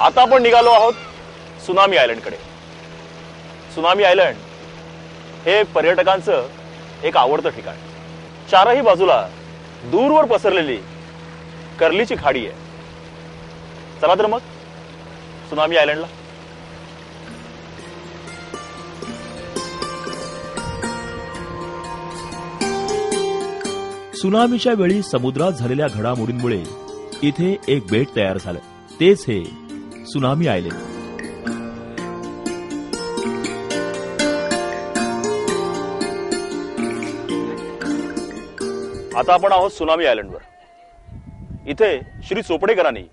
आता आपण निघालो आहोत सुनामी आयलंडकडे। सुनामी आयलंड हे पर्यटकांचं एक आवडतं ठिकाण। चारही बाजूला दूरवर पसरलेली कर्लीची खाडी आहे। चला तर मग सुनामी आयलंडला। सुनामीच्या वेळी समुद्रात झालेल्या घडामोडींमुळे इथे एक बेट तयार झालं, तेच हे सुनामी आयलंड। आता आपण आहोत सुनामी आयलंडवर। इथे श्री चोपडेकरांनी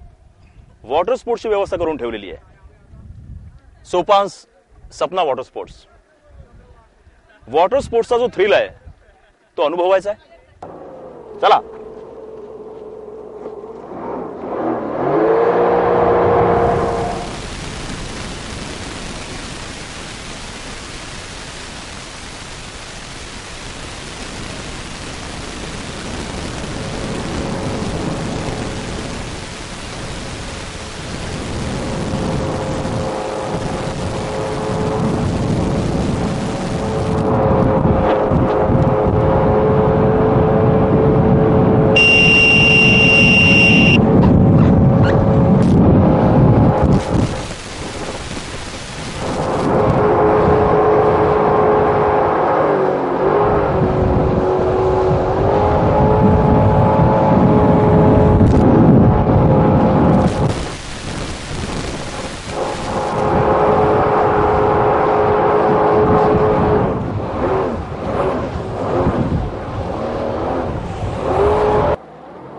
वॉटर स्पोर्ट्सची व्यवस्था करून ठेवलेली आहे। सोपान्स सपना वॉटर स्पोर्ट्स। वॉटर स्पोर्ट्सचा जो थ्रिल आहे तो अनुभवायचा आहे। चला।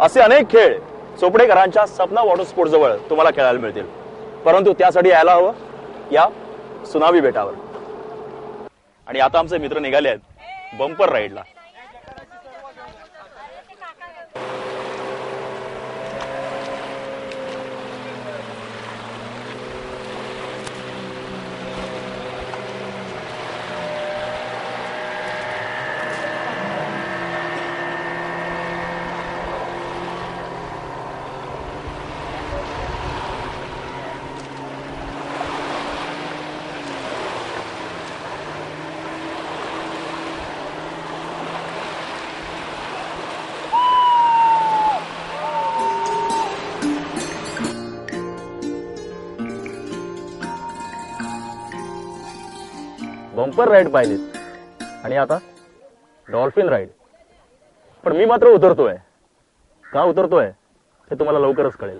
असे अनेक खेळ चोपडेकरांच्या सपना वॉटर स्पोर्ट्स जवळ तुम्हाला खेळायला मिळतील, परंतु त्यासाठी यायला हवं या सुनामी बेटावर। आणि आता आमचे मित्र निघाले आहेत बंपर राईडला। बंपर राईड पाहिलेत आणि आता डॉल्फिन राईड। पण मी मात्र उतरतोय। का उतरतोय हे तुम्हाला लवकरच कळेल।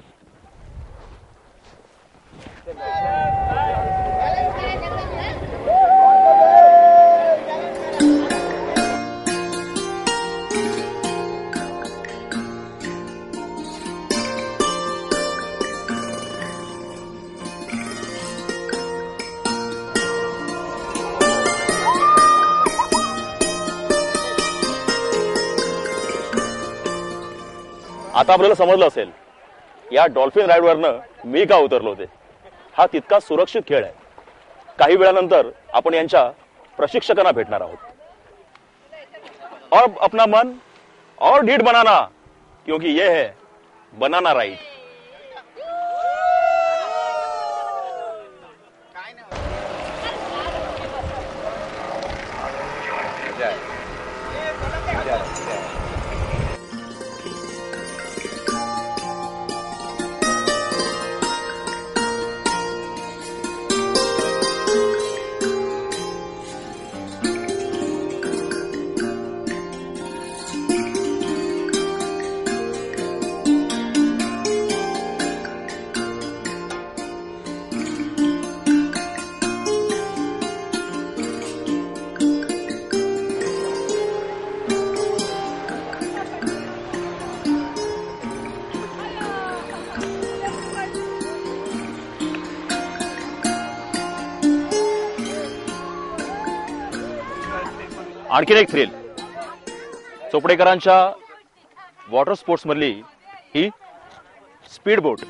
आता आपल्याला समजलं असेल या डॉल्फिन राईडवरनं मी का उतरलो ते। हा तितका सुरक्षित खेळ आहे। काही वेळानंतर आपण यांच्या प्रशिक्षकांना भेटणार आहोत। और अपना मन और ढीठ बनाना, क्योंकि ये है बनाना राइड। आणखीन एक थ्रिल चोपडेकरांच्या वॉटर स्पोर्ट्स मधली ही स्पीड बोट।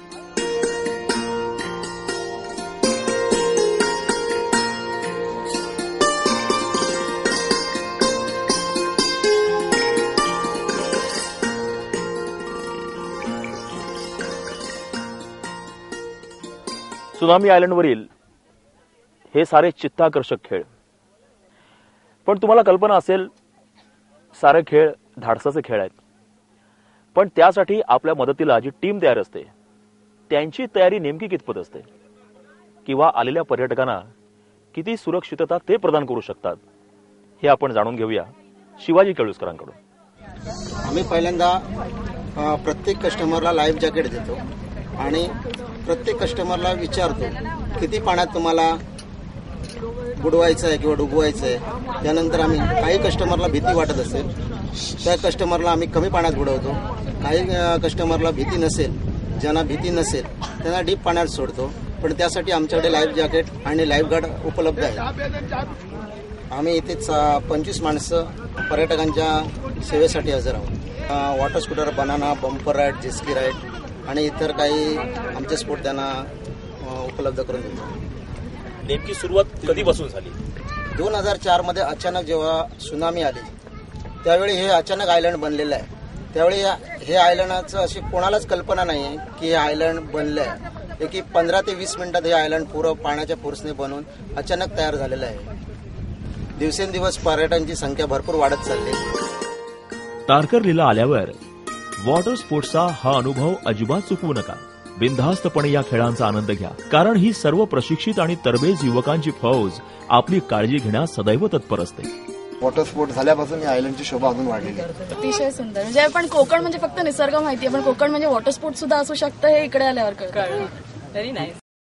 सुनामी आयलंडवरील हे सारे चित्ताकर्षक खेळ, पण तुम्हाला कल्पना असेल सारे खेळ धाडसाचे खेळ आहेत, पण त्यासाठी आपल्या मदतीला जी टीम तयार असते त्यांची तयारी नेमकी कितपत असते किंवा आलेल्या पर्यटकांना किती सुरक्षितता ते प्रदान करू शकतात हे आपण जाणून घेऊया शिवाजी केळुसकरांकडून। आम्ही पहिल्यांदा प्रत्येक कस्टमरला लाईफ जॅकेट देतो आणि प्रत्येक कस्टमरला विचारतो किती पाण्यात तुम्हाला बुडवायचं आहे किंवा डुबवायचं आहे। त्यानंतर आम्ही काही कस्टमरला भीती वाटत असेल त्या कस्टमरला आम्ही कमी पाण्यात बुडवतो, काही कस्टमरला भीती नसेल, ज्यांना भीती नसेल त्यांना डीप पाण्यात सोडतो, पण त्यासाठी आमच्याकडे लाईफ जॅकेट आणि लाईफ गार्ड उपलब्ध आहे। आम्ही इथे 25 माणसं पर्यटकांच्या सेवेसाठी हजर आहोत। Water scooter, banana, bumper ride, jet ski ride आणि इतर काही आमचे स्पोर्ट त्यांना उपलब्ध करून देतो। नेमकी सुरुवात कधीपासून झाली? 2004 मध्ये अचानक जेव्हा सुनामी आली त्यावेळी हे अचानक आयलंड बनलेलं आहे। त्यावेळी हे आयलंडचं अशी कोणालाच कल्पना नाही आहे की हे आयलंड बनलं आहे। की 15 ते 20 मिनिटात हे आयलंड पुरं पाण्याच्या फोर्सने बनून अचानक तयार झालेलं आहे। दिवसेंदिवस पर्यटकांची संख्या भरपूर वाढत चालली। तारकर्लीला आल्यावर वॉटर स्पोर्ट्सचा हा अनुभव अजिबात चुकवू नका। बिनधास्तपणे या खेळांचा आनंद घ्या, कारण ही सर्व प्रशिक्षित आणि तरबेज युवकांची फौज आपली काळजी घेण्यास सदैव तत्पर असते। वॉटर स्पोर्ट झाल्यापासून या आयलंडची शोभा अजून वाढलेली आहे। अतिशय सुंदर, म्हणजे आपण कोकण म्हणजे फक्त निसर्ग माहितीये, पण कोकण म्हणजे वॉटर स्पोर्ट सुद्धा असू शकतं हे इकडे आल्यावर कळलं। Very nice.